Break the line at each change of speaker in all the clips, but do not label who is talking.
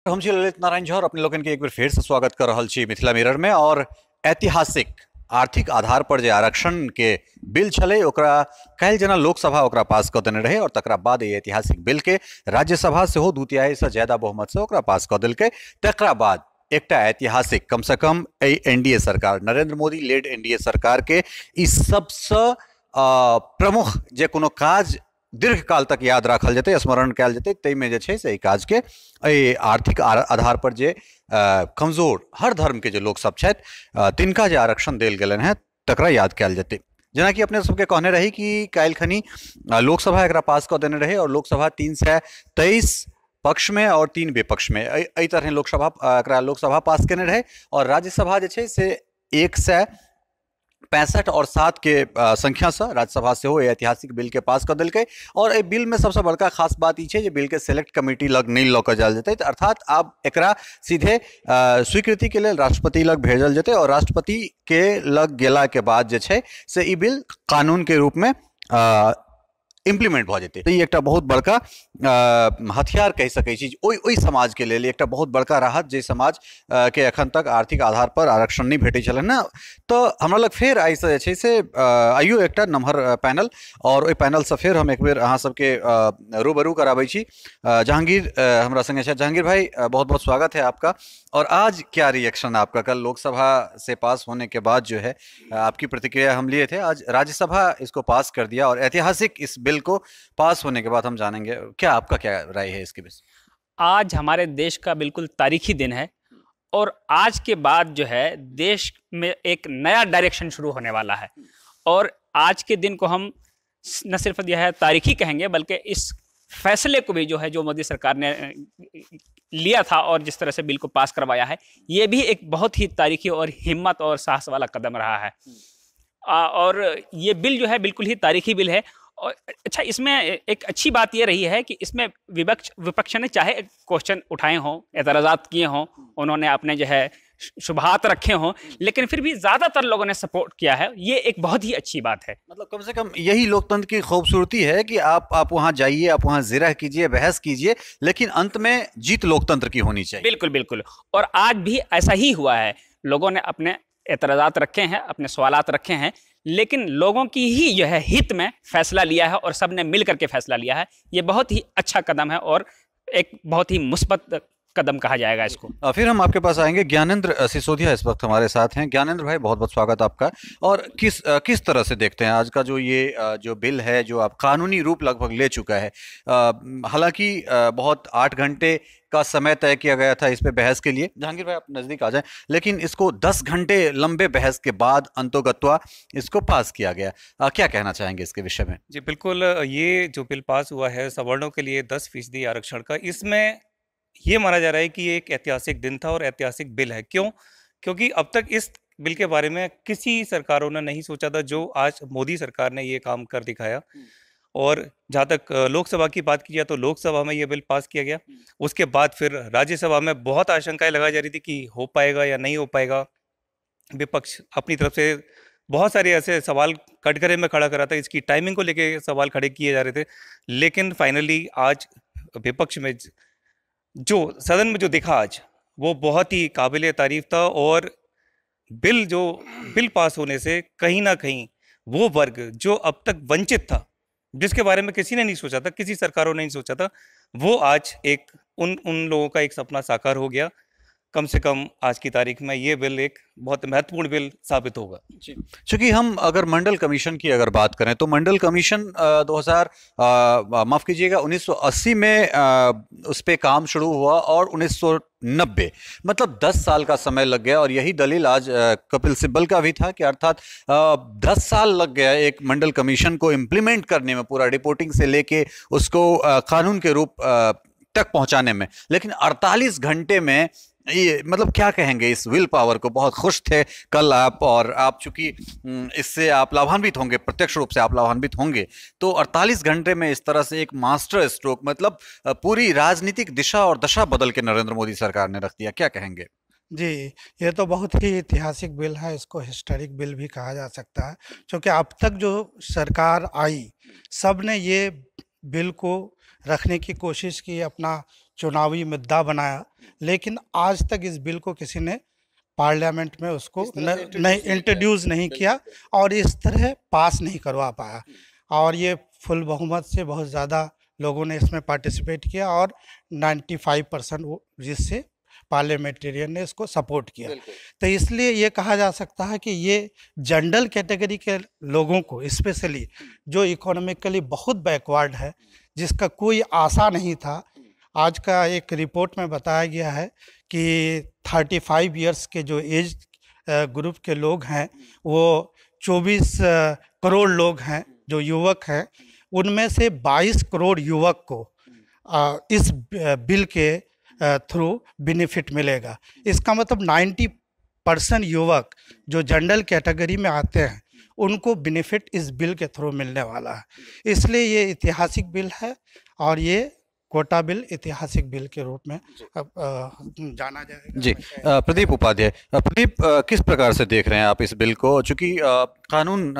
हम छी ललित नारायण झा और अपने लोगन के एक बार फिर से स्वागत कर रहल छी मिथिला मिरर में। और ऐतिहासिक आर्थिक आधार पर जे आरक्षण के बिल छले ओकरा काल्हि जेना लोकसभा ओकरा पास कऽ देने रहे और तकरा बाद ई ऐतिहासिक बिल के राज्यसभा सेहो 2/3 से ज्यादा बहुमत से ओकरा पास कऽ देलकै। तकरा बाद एकटा ऐतिहासिक कम से कम एनडीए सरकार, नरेंद्र मोदी लेड एनडीए सरकार के ई सबसे प्रमुख जे कोनो काज दीर्घ काल तक याद राखल जेतै, स्मरण कयल जेतै, ताहिमे जे छै से एहि काज के आर्थिक आधार पर जे कमजोर हर धर्म के जे लोक सब छथि तिनका जे आरक्षण देल गेलनि हैं तकरा याद कयल जेतै। जेना कि अपने सबके कहने रही कि काल्हि खनी लोकसभा एकरा पास कऽ देने रहे और लोकसभा 323 पक्ष में और 3 विपक्ष में एहि तरह लोकसभा पास केने रहे और राज्यसभा जे छै से 165 और 7 के संख्या से राज्यसभा से हो ऐतिहासिक बिल के पास कर दिलकै। और ए बिल में सबसे बड़का खास बात ई जे बिल के सेलेक्ट कमिटी लग नहीं लऽ कऽ जायल जेतै, अर्थात आब एकरा सीधे स्वीकृति के लिए राष्ट्रपति लग भेजल जेतै और राष्ट्रपति के लग गेला के बाद जे छै से ई बिल कानून के रूप में इम्प्लीमेंट भऽ जेतै। तो ई एकटा बहुत बड़का हथियार कहि सकै छी ओइ समाज के लेल, एकटा बहुत बड़का राहत जे समाज के एखन तक आर्थिक आधार पर आरक्षण नहीं भेटै छलै ने। तो हमरा लग फेर आइ से जे छै से आइयो एकटा नमहर पैनल और ओइ पैनल से फेर हम एक बेर अहाँ सबके रूबरू कराबै छी। जहांगीर हमरा संगे छै। जहांगीर भाई, बहुत बहुत स्वागत है आपका। और आज क्या रिएक्शन आपका? कल लोकसभा से पास होने के बाद जो है आपकी प्रतिक्रिया हम लिए थे, आज राज्यसभा इसको पास कर दिया और ऐतिहासिक इस बिल को पास होने के बाद हम जानेंगे क्या आपका क्या राय है इसके विषय।
आज हमारे देश का बिल्कुल तारीखी दिन है और आज के बाद जो है देश में एक नया डायरेक्शन शुरू होने वाला है। और आज के दिन को हम न सिर्फ यह है तारीखी कहेंगे, बल्कि इस फैसले को भी जो है जो मोदी सरकार ने लिया था और जिस तरह से बिल को पास करवाया है, ये भी एक बहुत ही तारीखी और हिम्मत और साहस वाला कदम रहा है। और ये बिल जो है बिल्कुल ही तारीखी बिल है। और अच्छा, इसमें एक अच्छी बात ये रही है कि इसमें विपक्ष ने चाहे क्वेश्चन उठाए हों, एतराज़ात किए हों, उन्होंने अपने जो है शुभात रखे हों, लेकिन फिर भी ज़्यादातर लोगों ने सपोर्ट किया है। ये एक बहुत ही अच्छी बात है।
मतलब कम से कम यही लोकतंत्र की खूबसूरती है कि आप वहाँ जाइए, आप वहाँ जिरह कीजिए, बहस कीजिए, लेकिन अंत में जीत लोकतंत्र की होनी चाहिए।
बिल्कुल बिल्कुल। और आज भी ऐसा ही हुआ है। लोगों ने अपने एतराज़ात रखे हैं, अपने सवालात रखे हैं, लेकिन लोगों की ही यह हित में फैसला लिया है और सबने मिल करके फैसला लिया है। ये बहुत ही अच्छा कदम है और एक बहुत ही मुस्बत कदम कहा जाएगा इसको।
फिर हम आपके पास आएंगे। ज्ञानेंद्र सिसोदिया इस वक्त हमारे साथ हैं। ज्ञानेंद्र भाई, बहुत बहुत स्वागत आपका। और किस तरह से देखते हैं आज का जो बिल है जो आप कानूनी रूप लगभग ले चुका है? हालांकि बहुत 8 घंटे का समय तय किया गया था इस पे बहस के लिए। जहांगीर भाई, आप नजदीक आ जाएं। लेकिन इसको 10 घंटे लंबे बहस के बाद अंतोगत्वा इसको पास किया गया। क्या कहना चाहेंगे इसके विषय में?
जी बिल्कुल, ये जो बिल पास हुआ है सवर्णों के लिए 10% आरक्षण का, इसमें ये माना जा रहा है कि ये एक ऐतिहासिक दिन था और ऐतिहासिक बिल है। क्यों? क्योंकि अब तक इस बिल के बारे में किसी सरकारों ने नहीं सोचा था, जो आज मोदी सरकार ने ये काम कर दिखाया। और जहाँ तक लोकसभा की बात की जाए तो लोकसभा में ये बिल पास किया गया। उसके बाद फिर राज्यसभा में बहुत आशंकाएं लगाई जा रही थी कि हो पाएगा या नहीं हो पाएगा। विपक्ष अपनी तरफ से बहुत सारे ऐसे सवाल कटघरे में खड़ा करा था, इसकी टाइमिंग को लेके सवाल खड़े किए जा रहे थे। लेकिन फाइनली आज विपक्ष में जो सदन में जो दिखा आज, वो बहुत ही काबिल तारीफ था। और बिल पास होने से कहीं ना कहीं वो वर्ग जो अब तक वंचित था, जिसके बारे में किसी ने नहीं सोचा था, किसी सरकारों ने नहीं सोचा था, वो आज एक उन लोगों का एक सपना साकार हो गया। कम से कम आज की तारीख में ये बिल एक बहुत महत्वपूर्ण बिल साबित होगा।
चूंकि हम अगर मंडल कमीशन की अगर बात करें तो मंडल कमीशन 1980 में उस पे काम शुरू हुआ और 1990 मतलब 10 साल का समय लग गया। और यही दलील आज कपिल सिब्बल का भी था कि अर्थात 10 साल लग गया एक मंडल कमीशन को इम्प्लीमेंट करने में, पूरा रिपोर्टिंग से लेके उसको कानून के रूप तक पहुंचाने में। लेकिन 48 घंटे में ये, मतलब क्या कहेंगे इस विल पावर को? बहुत खुश थे कल आप, और आप चूंकि इससे आप लाभान्वित होंगे, प्रत्यक्ष रूप से आप लाभान्वित होंगे। तो 48 घंटे में इस तरह से एक मास्टर स्ट्रोक, मतलब पूरी राजनीतिक दिशा और दशा बदल के नरेंद्र मोदी सरकार ने रख दिया। क्या कहेंगे?
जी, ये तो बहुत ही ऐतिहासिक बिल है। इसको हिस्टोरिक बिल भी कहा जा सकता है, क्योंकि अब तक जो सरकार आई सब ने ये बिल को रखने की कोशिश की, अपना चुनावी मुद्दा बनाया, लेकिन आज तक इस बिल को किसी ने पार्लियामेंट में उसको नहीं इंट्रोड्यूस नहीं किया और इस तरह पास नहीं करवा पाया। और ये फुल बहुमत से बहुत ज़्यादा लोगों ने इसमें पार्टिसिपेट किया और 95% वो जिससे पार्लियामेंटेरियन ने इसको सपोर्ट किया। तो इसलिए ये कहा जा सकता है कि ये जनरल कैटेगरी के लोगों को, स्पेशली जो इकोनॉमिकली बहुत बैकवर्ड है, जिसका कोई आशा नहीं था, आज का एक रिपोर्ट में बताया गया है कि 35 इयर्स के जो एज ग्रुप के लोग हैं वो 24 करोड़ लोग हैं जो युवक हैं, उनमें से 22 करोड़ युवक को इस बिल के थ्रू बेनिफिट मिलेगा। इसका मतलब 90% युवक जो जनरल कैटेगरी में आते हैं उनको बेनिफिट इस बिल के थ्रू मिलने वाला है। इसलिए ये ऐतिहासिक बिल है और ये कोटा बिल ऐतिहासिक बिल के रूप में जाना जाएगा।
जी, प्रदीप उपाध्याय, प्रदीप, किस प्रकार से देख रहे हैं आप इस बिल को? चूंकि कानून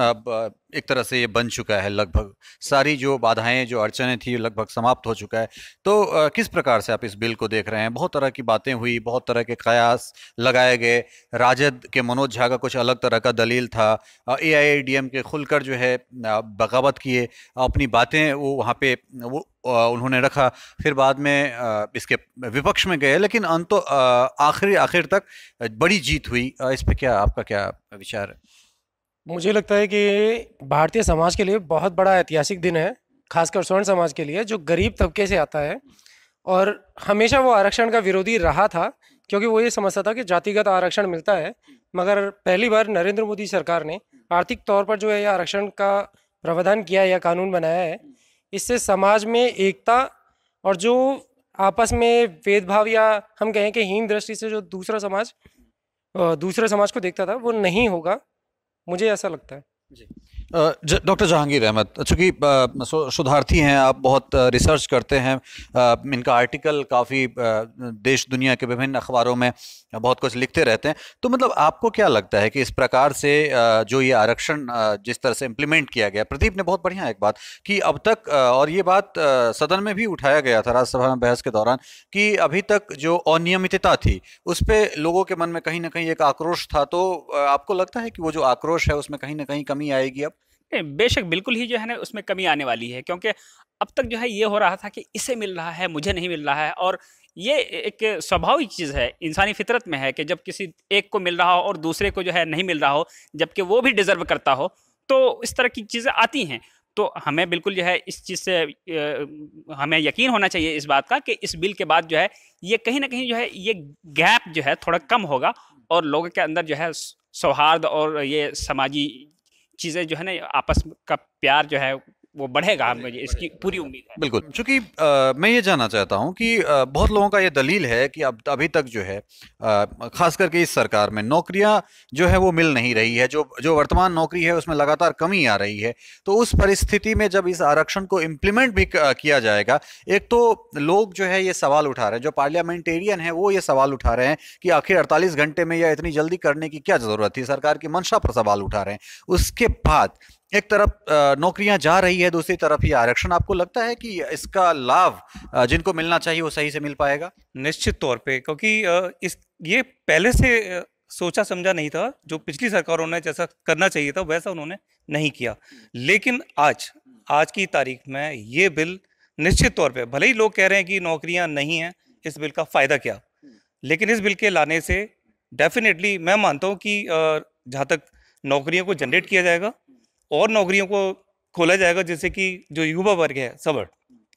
एक तरह से ये बन चुका है, लगभग सारी जो बाधाएं, जो अड़चनें थी, लगभग समाप्त हो चुका है, तो किस प्रकार से आप इस बिल को देख रहे हैं? बहुत तरह की बातें हुई, बहुत तरह के कयास लगाए गए। राजद के मनोज झा का कुछ अलग तरह का दलील था, AIADMK खुलकर जो है बगावत किए, अपनी बातें वो वहाँ पे वो उन्होंने रखा, फिर बाद में इसके विपक्ष में गए, लेकिन अंत आखिर तक बड़ी जीत हुई। इस पे क्या आपका क्या विचार है?
मुझे लगता है कि भारतीय समाज के लिए बहुत बड़ा ऐतिहासिक दिन है, खासकर स्वर्ण समाज के लिए जो गरीब तबके से आता है और हमेशा वो आरक्षण का विरोधी रहा था, क्योंकि वो ये समझता था कि जातिगत आरक्षण मिलता है। मगर पहली बार नरेंद्र मोदी सरकार ने आर्थिक तौर पर जो है यह आरक्षण का प्रावधान किया है या कानून बनाया है। इससे समाज में एकता और जो आपस में भेदभाव या हम कहें कि हीन दृष्टि से जो दूसरे समाज को देखता था वो नहीं होगा, मुझे ऐसा लगता है।
डॉक्टर जहांगीर अहमद, चूँकि शोधार्थी हैं आप, बहुत रिसर्च करते हैं, इनका आर्टिकल काफ़ी देश दुनिया के विभिन्न अखबारों में बहुत कुछ लिखते रहते हैं, तो मतलब आपको क्या लगता है कि इस प्रकार से जो ये आरक्षण जिस तरह से इम्प्लीमेंट किया गया, प्रदीप ने बहुत बढ़िया एक बात कि अब तक, और ये बात सदन में भी उठाया गया था राज्यसभा में बहस के दौरान, कि अभी तक जो अनियमितता थी उस पर लोगों के मन में कहीं ना कहीं एक आक्रोश था, तो आपको लगता है कि वो जो आक्रोश है उसमें कहीं ना कहीं कमी आएगी अब?
बेशक बिल्कुल ही जो है ना उसमें कमी आने वाली है, क्योंकि अब तक जो है ये हो रहा था कि इसे मिल रहा है, मुझे नहीं मिल रहा है, और ये एक स्वाभाविक चीज़ है, इंसानी फितरत में है कि जब किसी एक को मिल रहा हो और दूसरे को जो है नहीं मिल रहा हो, जबकि वो भी डिजर्व करता हो, तो इस तरह की चीज़ें आती हैं। तो हमें बिल्कुल जो है इस चीज़ से हमें यकीन होना चाहिए इस बात का कि इस बिल के बाद जो है ये कहीं ना कहीं जो है ये गैप जो है थोड़ा कम होगा और लोगों के अंदर जो है सौहार्द और ये समाजी चीज़ें जो है ना, आपस का प्यार जो है वो बढ़ेगा, मुझे इसकी पूरी उम्मीद है।
बिल्कुल, क्योंकि मैं ये जानना चाहता हूँ कि बहुत लोगों का ये दलील है कि अब अभी तक जो है खास करके इस सरकार में नौकरियां जो है वो मिल नहीं रही है, जो वर्तमान नौकरी है उसमें लगातार कमी आ रही है। तो उस परिस्थिति में जब इस आरक्षण को इम्प्लीमेंट भी किया जाएगा, एक तो लोग जो है ये सवाल उठा रहे हैं, जो पार्लियामेंटेरियन है वो ये सवाल उठा रहे हैं कि आखिर 48 घंटे में या इतनी जल्दी करने की क्या जरूरत थी, सरकार की मंशा पर सवाल उठा रहे हैं। उसके बाद एक तरफ नौकरियां जा रही है, दूसरी तरफ ये आरक्षण, आपको लगता है कि इसका लाभ जिनको मिलना चाहिए वो सही से मिल पाएगा?
निश्चित तौर पे, क्योंकि ये पहले से सोचा समझा नहीं था। जो पिछली सरकारों ने जैसा करना चाहिए था वैसा उन्होंने नहीं किया, लेकिन आज की तारीख में ये बिल निश्चित तौर पे, भले ही लोग कह रहे हैं कि नौकरियां नहीं हैं, इस बिल का फायदा क्या, लेकिन इस बिल के लाने से डेफिनेटली मैं मानता हूँ कि जहाँ तक नौकरियों को जनरेट किया जाएगा और नौकरियों को खोला जाएगा, जैसे कि जो युवा वर्ग है सवर्ण,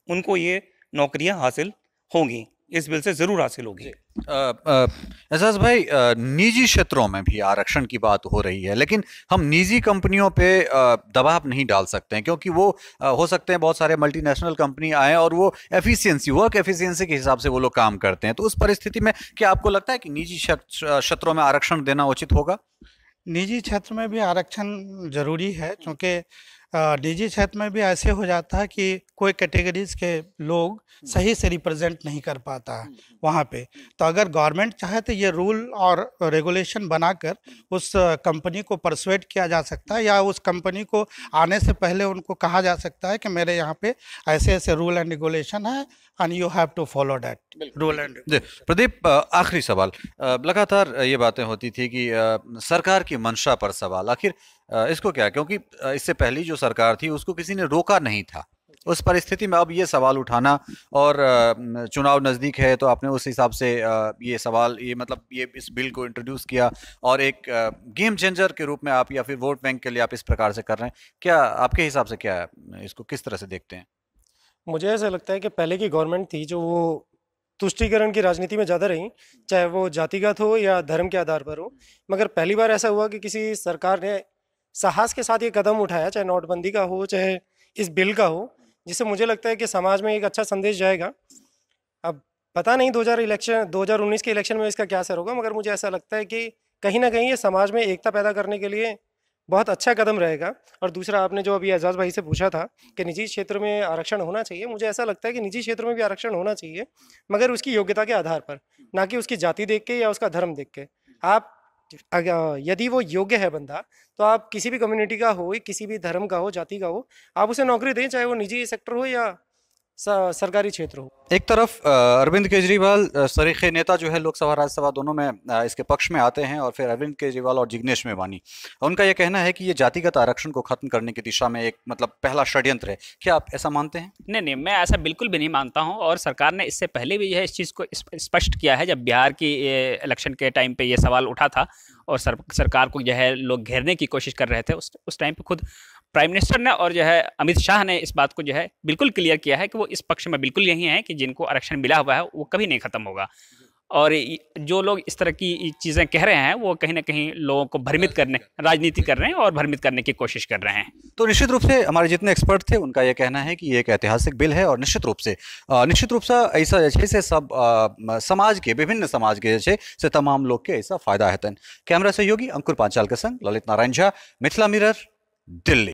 उनको ये नौकरियां हासिल होंगी, इस बिल से जरूर हासिल होगी।
एजाज भाई, निजी क्षेत्रों में भी आरक्षण की बात हो रही है, लेकिन हम निजी कंपनियों पे दबाव नहीं डाल सकते हैं, क्योंकि वो हो सकते हैं बहुत सारे मल्टीनेशनल कंपनी आए और वो वर्क एफिशिएंसी के हिसाब से वो लोग काम करते हैं। तो उस परिस्थिति में क्या आपको लगता है कि निजी क्षेत्रों में आरक्षण देना उचित होगा?
निजी क्षेत्र में भी आरक्षण जरूरी है, क्योंकि निजी क्षेत्र में भी ऐसे हो जाता है कि कोई कैटेगरीज के लोग सही से रिप्रेजेंट नहीं कर पाता है वहाँ पे। तो अगर गवर्नमेंट चाहे तो ये रूल और रेगुलेशन बनाकर उस कंपनी को परसुएट किया जा सकता है, या उस कंपनी को आने से पहले उनको कहा जा सकता है कि मेरे यहाँ पे ऐसे ऐसे रूल एंड रेगुलेशन है and you have to follow that rule and.
जी प्रदीप, आखिरी सवाल। लगातार ये बातें होती थी कि सरकार की मंशा पर सवाल, आखिर इसको क्या, क्योंकि इससे पहली जो सरकार थी उसको किसी ने रोका नहीं था। उस परिस्थिति में अब ये सवाल उठाना, और चुनाव नज़दीक है तो आपने उस हिसाब से ये सवाल, ये मतलब ये इस बिल को इंट्रोड्यूस किया और एक गेम चेंजर के रूप में आप, या फिर वोट बैंक के लिए आप इस प्रकार से कर रहे हैं। क्या आपके हिसाब से क्या है, इसको किस तरह से देखते हैं?
मुझे ऐसा लगता है कि पहले की गवर्नमेंट थी जो वो तुष्टीकरण की राजनीति में ज़्यादा रही, चाहे वो जातिगत हो या धर्म के आधार पर हो। मगर पहली बार ऐसा हुआ कि किसी सरकार ने साहस के साथ ये कदम उठाया, चाहे नोटबंदी का हो चाहे इस बिल का हो, जिससे मुझे लगता है कि समाज में एक अच्छा संदेश जाएगा। अब पता नहीं 2019 के इलेक्शन में इसका क्या असर होगा, मगर मुझे ऐसा लगता है कि कहीं ना कहीं ये समाज में एकता पैदा करने के लिए बहुत अच्छा कदम रहेगा। और दूसरा, आपने जो अभी एजाज भाई से पूछा था कि निजी क्षेत्र में आरक्षण होना चाहिए, मुझे ऐसा लगता है कि निजी क्षेत्र में भी आरक्षण होना चाहिए, मगर उसकी योग्यता के आधार पर, ना कि उसकी जाति देख के या उसका धर्म देख के। आप यदि वो योग्य है बंदा, तो आप किसी भी कम्युनिटी का हो, किसी भी धर्म का हो, जाति का हो, आप उसे नौकरी दें, चाहे वो निजी सेक्टर हो या सरकारी क्षेत्र हो।
एक तरफ अरविंद केजरीवाल सरीखे नेता जो है लोकसभा राज्यसभा दोनों में इसके पक्ष में आते हैं, और फिर अरविंद केजरीवाल और जिग्नेश मेवानी, उनका यह कहना है कि ये जातिगत आरक्षण को खत्म करने की दिशा में एक मतलब पहला षड्यंत्र है। क्या आप ऐसा मानते हैं?
नहीं, मैं ऐसा बिल्कुल भी नहीं मानता हूं। और सरकार ने इससे पहले भी इस चीज़ को स्पष्ट किया है। जब बिहार की इलेक्शन के टाइम पे ये सवाल उठा था और सरकार को जो है लोग घेरने की कोशिश कर रहे थे, उस टाइम पे खुद प्राइम मिनिस्टर ने और जो है अमित शाह ने इस बात को जो है बिल्कुल क्लियर किया है कि वो इस पक्ष में बिल्कुल यही है कि जिनको आरक्षण मिला हुआ है वो कभी नहीं खत्म होगा। और जो लोग इस तरह की चीज़ें कह रहे हैं वो कहीं ना कहीं लोगों को भ्रमित करने, राजनीति कर रहे हैं और भ्रमित करने की कोशिश कर रहे हैं।
तो निश्चित रूप से हमारे जितने एक्सपर्ट थे उनका यह कहना है कि ये एक ऐतिहासिक बिल है, और निश्चित रूप से ऐसा जैसे सब समाज के, विभिन्न समाज के जैसे तमाम लोग के ऐसा फायदा है। कैमरा सहयोगी अंकुर पांचाल के संग ललित नारायण झा, मिथिला मिरर, दिल्ली।